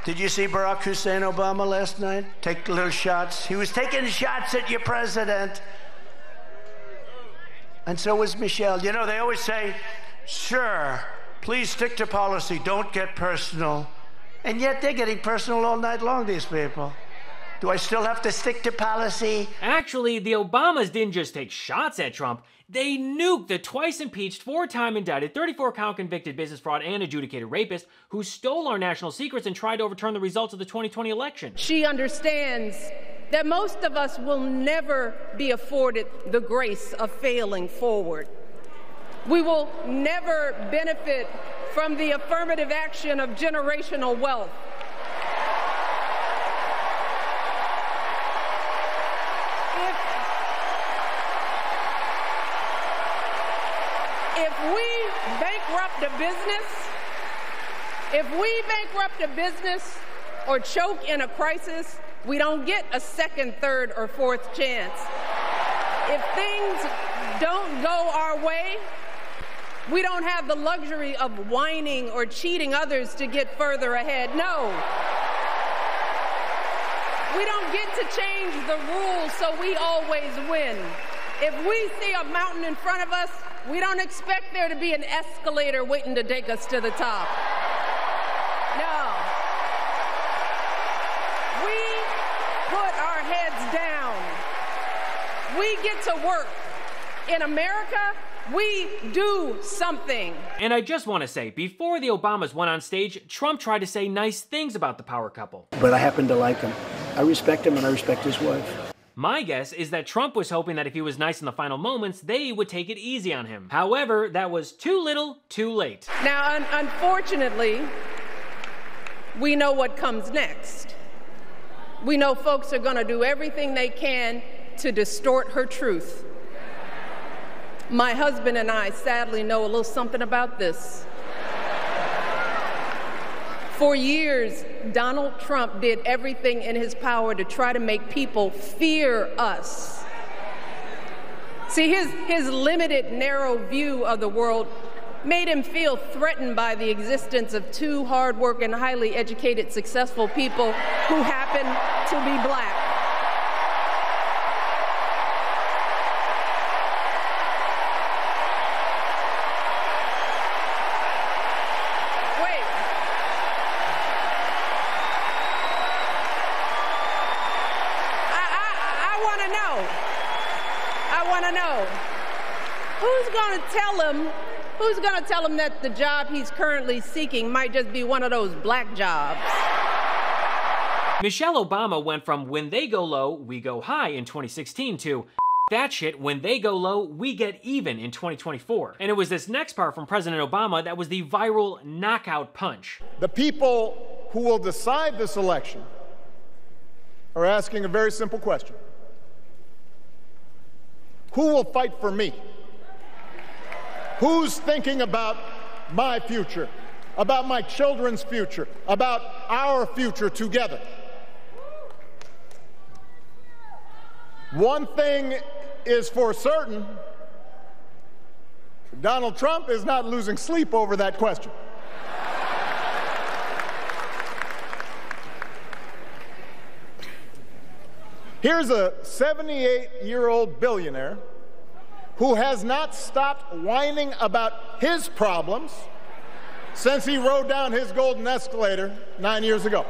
Did you see Barack Hussein Obama last night? Take little shots. He was taking shots at your president. And so was Michelle. You know, they always say, sir, please stick to policy. Don't get personal. And yet they're getting personal all night long, these people. Do I still have to stick to policy? Actually, the Obamas didn't just take shots at Trump. They nuked the twice impeached, 4-time indicted, 34-count convicted business fraud and adjudicated rapist who stole our national secrets and tried to overturn the results of the 2020 election. She understands that most of us will never be afforded the grace of failing forward. We will never benefit from the affirmative action of generational wealth. If we bankrupt a business or choke in a crisis, we don't get a second, third, or fourth chance. If things don't go our way, we don't have the luxury of whining or cheating others to get further ahead. No. We don't get to change the rules so we always win. If we see a mountain in front of us, we don't expect there to be an escalator waiting to take us to the top. No. We put our heads down. We get to work. In America, we do something. And I just want to say, before the Obamas went on stage, Trump tried to say nice things about the power couple. But I happen to like him. I respect him and I respect his wife. My guess is that Trump was hoping that if he was nice in the final moments, they would take it easy on him. However, that was too little, too late. Now, unfortunately, we know what comes next. We know folks are going to do everything they can to distort her truth. My husband and I sadly know a little something about this. For years, Donald Trump did everything in his power to try to make people fear us. See, his limited, narrow view of the world made him feel threatened by the existence of two hard-working, highly educated, successful people who happen to be black. Who's going to tell him that the job he's currently seeking might just be one of those black jobs? Michelle Obama went from when they go low, we go high in 2016 to that shit, when they go low, we get even in 2024. And it was this next part from President Obama that was the viral knockout punch. The people who will decide this election are asking a very simple question. Who will fight for me? Who's thinking about my future, about my children's future, about our future together? One thing is for certain, Donald Trump is not losing sleep over that question. Here's a 78-year-old billionaire who has not stopped whining about his problems since he rode down his golden escalator 9 years ago.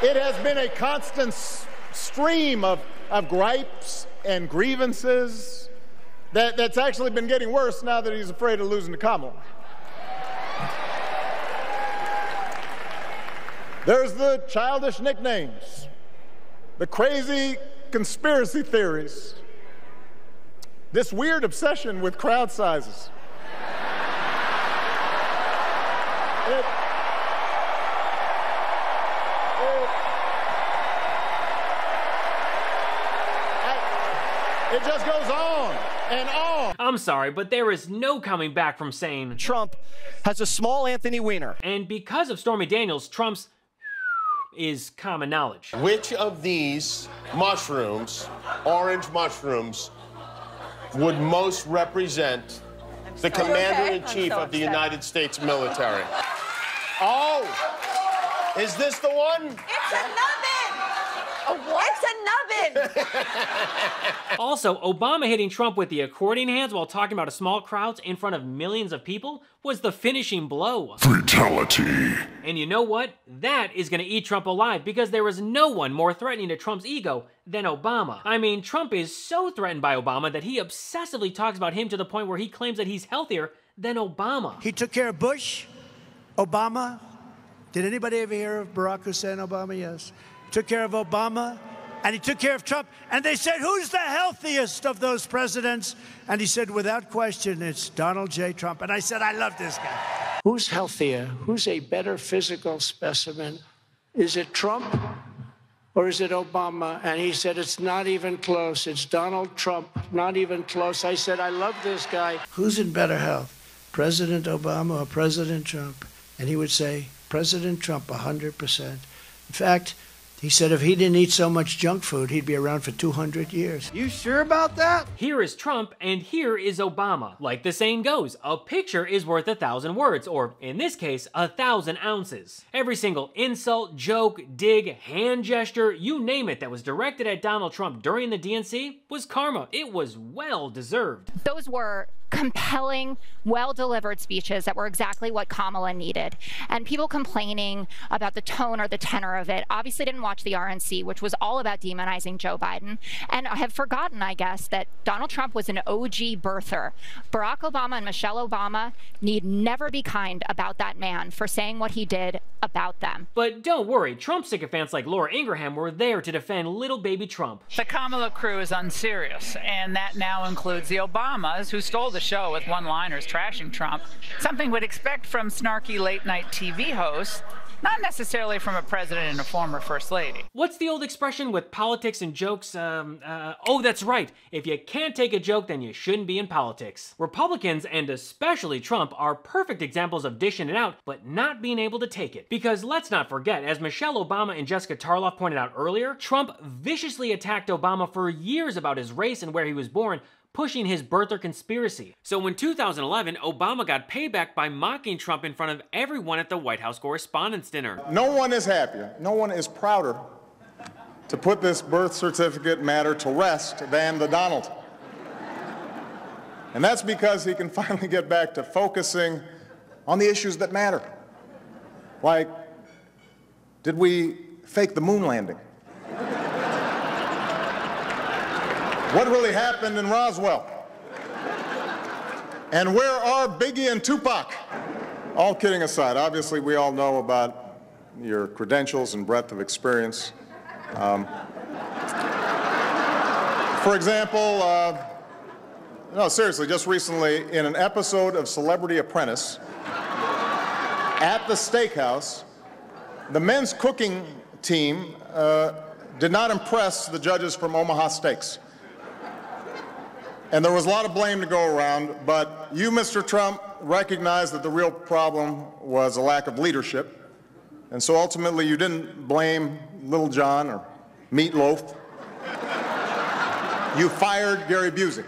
It has been a constant stream of gripes and grievances that's actually been getting worse now that he's afraid of losing to Kamala. There's the childish nicknames, the crazy conspiracy theories, this weird obsession with crowd sizes. It just goes on and on. I'm sorry, but there is no coming back from saying Trump has a small Anthony Weiner. And because of Stormy Daniels, Trump's is common knowledge. Which of these mushrooms, orange mushrooms, would most represent the commander-in-chief of the United States military? Oh! Is this the one? It's a nubbin! It's a nubbin! Also, Obama hitting Trump with the accordion hands while talking about a small crowds in front of millions of people was the finishing blow. Fatality. And you know what? That is gonna eat Trump alive because there is no one more threatening to Trump's ego than Obama. I mean, Trump is so threatened by Obama that he obsessively talks about him to the point where he claims that he's healthier than Obama. He took care of Bush, Obama. Did anybody ever hear of Barack Hussein Obama? Yes. Took care of Obama, and he took care of Trump. And they said, who's the healthiest of those presidents? And he said, without question, it's Donald J. Trump. And I said, I love this guy. Who's healthier? Who's a better physical specimen? Is it Trump or is it Obama? And he said, it's not even close. It's Donald Trump, not even close. I said, I love this guy. Who's in better health, President Obama or President Trump? And he would say, President Trump, 100%. In fact, he said if he didn't eat so much junk food, he'd be around for 200 years. You sure about that? Here is Trump and here is Obama. Like the saying goes, a picture is worth 1,000 words, or in this case, 1,000 ounces. Every single insult, joke, dig, hand gesture, you name it that was directed at Donald Trump during the DNC was karma. It was well deserved. Those were compelling, well-delivered speeches that were exactly what Kamala needed. And people complaining about the tone or the tenor of it obviously didn't watch the RNC, which was all about demonizing Joe Biden, and have forgotten, I guess, that Donald Trump was an OG birther. Barack Obama and Michelle Obama need never be kind about that man for saying what he did about them. But don't worry, Trump sycophants like Laura Ingraham were there to defend little baby Trump. The Kamala crew is unserious, and that now includes the Obamas, who stole the show with one-liners trashing Trump, something we'd expect from snarky late-night TV hosts, not necessarily from a president and a former first lady. What's the old expression with politics and jokes? Oh, that's right. If you can't take a joke, then you shouldn't be in politics. Republicans, and especially Trump, are perfect examples of dishing it out, but not being able to take it. Because let's not forget, as Michelle Obama and Jessica Tarloff pointed out earlier, Trump viciously attacked Obama for years about his race and where he was born, pushing his birther conspiracy. So in 2011, Obama got payback by mocking Trump in front of everyone at the White House Correspondents' Dinner. No one is happier, no one is prouder to put this birth certificate matter to rest than the Donald. And that's because he can finally get back to focusing on the issues that matter. Like, did we fake the moon landing? What really happened in Roswell? And where are Biggie and Tupac? All kidding aside, obviously we all know about your credentials and breadth of experience. For example, no, seriously, just recently in an episode of Celebrity Apprentice at the steakhouse, the men's cooking team did not impress the judges from Omaha Steaks. And there was a lot of blame to go around, but you, Mr. Trump, recognized that the real problem was a lack of leadership. And so ultimately you didn't blame Little John or Meatloaf. You fired Gary Busey.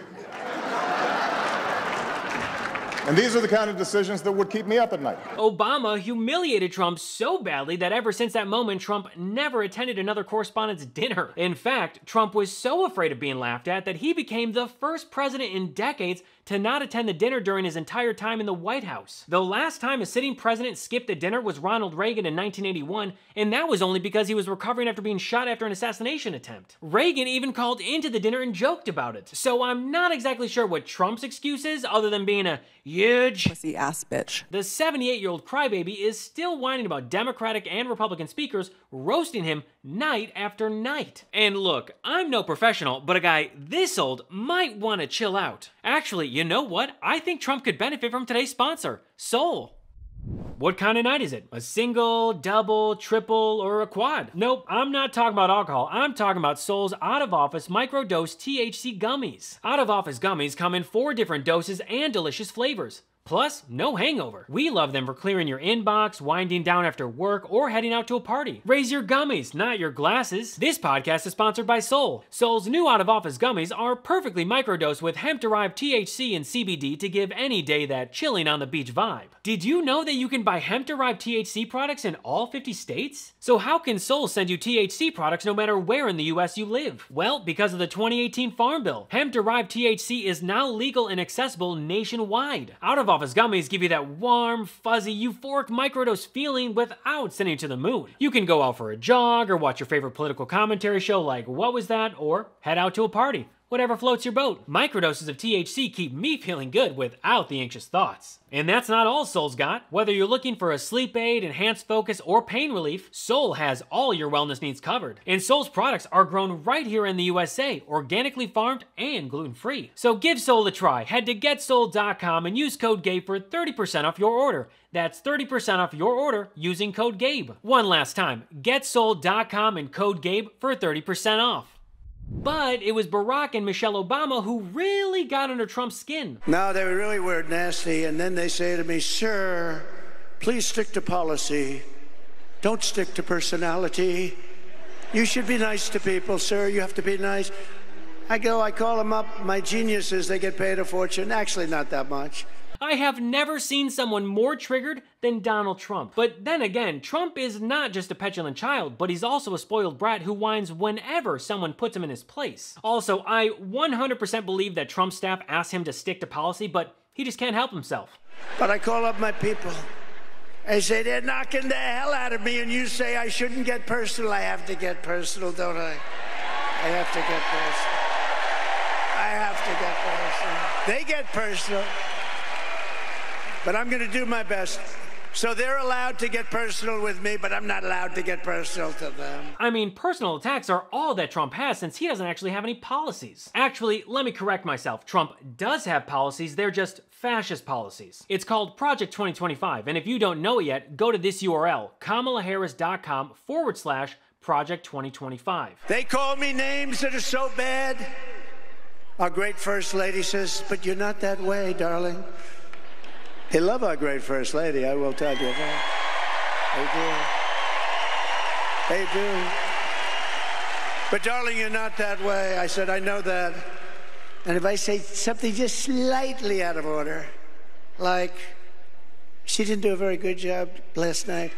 And these are the kind of decisions that would keep me up at night. Obama humiliated Trump so badly that ever since that moment, Trump never attended another correspondence dinner. In fact, Trump was so afraid of being laughed at that he became the first president in decades to not attend the dinner during his entire time in the White House. The last time a sitting president skipped a dinner was Ronald Reagan in 1981, and that was only because he was recovering after being shot after an assassination attempt. Reagan even called into the dinner and joked about it. So I'm not exactly sure what Trump's excuse is, other than being a huge pussy ass bitch. The 78-year-old crybaby is still whining about Democratic and Republican speakers roasting him night after night. And look, I'm no professional, but a guy this old might want to chill out. Actually, you know what? I think Trump could benefit from today's sponsor, Sol. What kind of night is it? A single, double, triple, or a quad? Nope, I'm not talking about alcohol. I'm talking about Sol's out-of-office microdose THC gummies. Out-of-office gummies come in 4 different doses and delicious flavors. Plus, no hangover. We love them for clearing your inbox, winding down after work, or heading out to a party. Raise your gummies, not your glasses. This podcast is sponsored by Sol. Sol's new out-of-office gummies are perfectly microdosed with hemp-derived THC and CBD to give any day that chilling on the beach vibe. Did you know that you can buy hemp-derived THC products in all 50 states? So how can Sol send you THC products no matter where in the US you live? Well, because of the 2018 Farm Bill. Hemp-derived THC is now legal and accessible nationwide. Out-of-office gummies give you that warm, fuzzy, euphoric microdose feeling without sending you to the moon. You can go out for a jog or watch your favorite political commentary show like What Was That? Or head out to a party. Whatever floats your boat. Microdoses of THC keep me feeling good without the anxious thoughts. And that's not all Sol's got. Whether you're looking for a sleep aid, enhanced focus, or pain relief, Sol has all your wellness needs covered. And Sol's products are grown right here in the USA, organically farmed and gluten-free. So give Sol a try. Head to GetSol.com and use code GABE for 30% off your order. That's 30% off your order using code GABE. One last time, GetSol.com and code GABE for 30% off. But it was Barack and Michelle Obama who really got under Trump's skin. No, they really were nasty, and then they say to me, sir, please stick to policy. Don't stick to personality. You should be nice to people, sir. You have to be nice. I call them up, my geniuses, they get paid a fortune. Actually, not that much. I have never seen someone more triggered than Donald Trump. But then again, Trump is not just a petulant child, but he's also a spoiled brat who whines whenever someone puts him in his place. Also, I 100% believe that Trump's staff asked him to stick to policy, but he just can't help himself. But I call up my people. I say, they're knocking the hell out of me, and you say I shouldn't get personal. I have to get personal, don't I? I have to get personal. I have to get personal. They get personal. But I'm going to do my best. So they're allowed to get personal with me, but I'm not allowed to get personal to them. I mean, personal attacks are all that Trump has since he doesn't actually have any policies. Actually, let me correct myself. Trump does have policies, they're just fascist policies. It's called Project 2025, and if you don't know it yet, go to this URL, KamalaHarris.com/Project 2025. They call me names that are so bad. Our great First Lady says, but you're not that way, darling. They love our great First Lady, I will tell you that. They do. They do. But darling, you're not that way. I said, I know that. And if I say something just slightly out of order, like, she didn't do a very good job last night,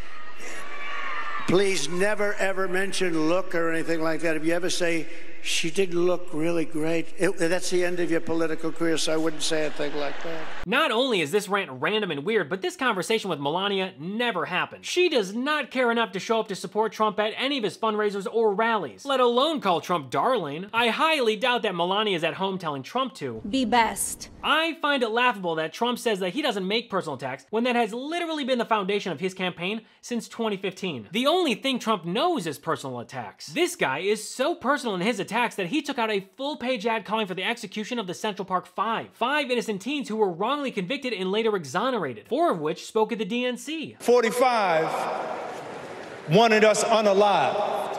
please never ever mention look or anything like that. If you ever say, she didn't look really great, that's the end of your political career, so I wouldn't say a thing like that. Not only is this rant random and weird, but this conversation with Melania never happened. She does not care enough to show up to support Trump at any of his fundraisers or rallies, let alone call Trump darling. I highly doubt that Melania is at home telling Trump to be best. I find it laughable that Trump says that he doesn't make personal attacks when that has literally been the foundation of his campaign since 2015. The only thing Trump knows is personal attacks. This guy is so personal in his attacks that he took out a full-page ad calling for the execution of the Central Park Five. 5 innocent teens who were wrongly convicted and later exonerated, 4 of which spoke at the DNC. 45 wanted us unalive.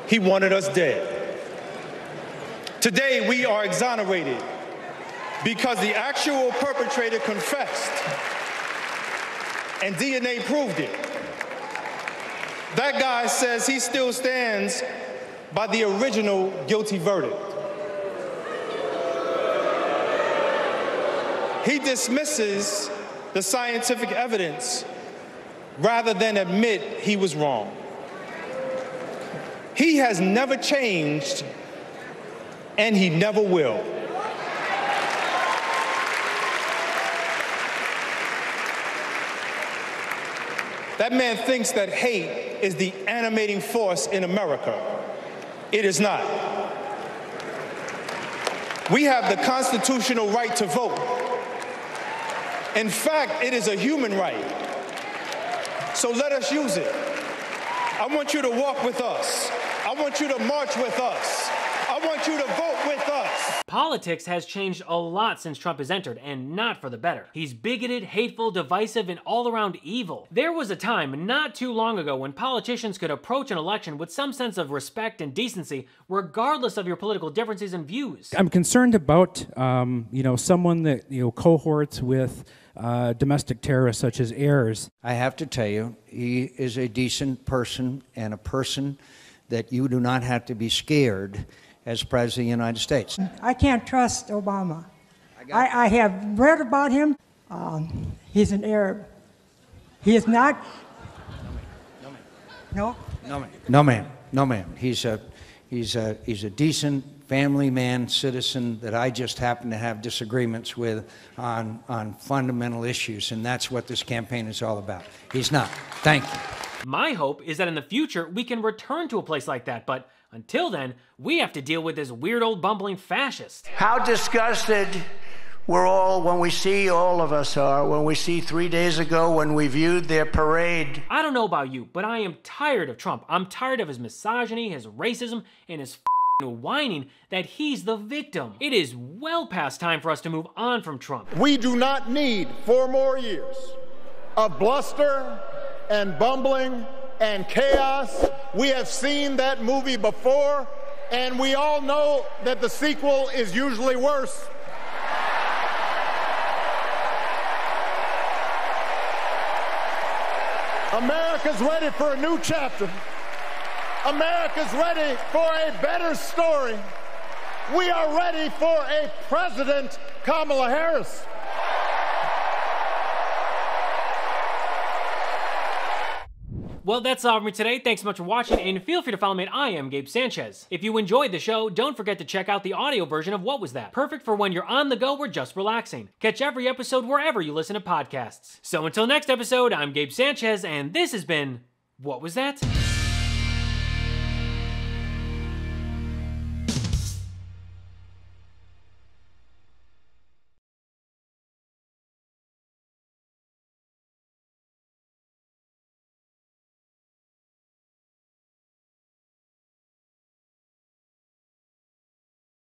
He wanted us dead. Today we are exonerated because the actual perpetrator confessed and DNA proved it. That guy says he still stands by the original guilty verdict. He dismisses the scientific evidence rather than admit he was wrong. He has never changed, and he never will. That man thinks that hate is the animating force in America. It is not. We have the constitutional right to vote. In fact, it is a human right. So let us use it. I want you to walk with us. I want you to march with us. I want you to vote with us. Politics has changed a lot since Trump has entered, and not for the better. He's bigoted, hateful, divisive, and all-around evil. There was a time not too long ago when politicians could approach an election with some sense of respect and decency, regardless of your political differences and views. I'm concerned about, someone that, cohorts with domestic terrorists such as Ayers. I have to tell you, he is a decent person and a person that you do not have to be scared as President of the United States. I can't trust Obama. I have read about him. He's an Arab. He is not. No? No, ma'am. He's a decent family man, citizen that I just happen to have disagreements with on fundamental issues, and that's what this campaign is all about. He's not. Thank you. My hope is that in the future we can return to a place like that, but until then, we have to deal with this weird old bumbling fascist. How disgusted we're all when we see, all of us are, when we see 3 days ago when we viewed their parade. I don't know about you, but I am tired of Trump. I'm tired of his misogyny, his racism, and his whining that he's the victim. It is well past time for us to move on from Trump. We do not need 4 more years of bluster and bumbling and chaos. We have seen that movie before, and we all know that the sequel is usually worse. America's ready for a new chapter. America's ready for a better story. We are ready for a President Kamala Harris. Well, that's all for me today. Thanks so much for watching, and feel free to follow me at I Am Gabe Sanchez. If you enjoyed the show, don't forget to check out the audio version of What Was That? Perfect for when you're on the go or just relaxing. Catch every episode wherever you listen to podcasts. So until next episode, I'm Gabe Sanchez, and this has been What Was That?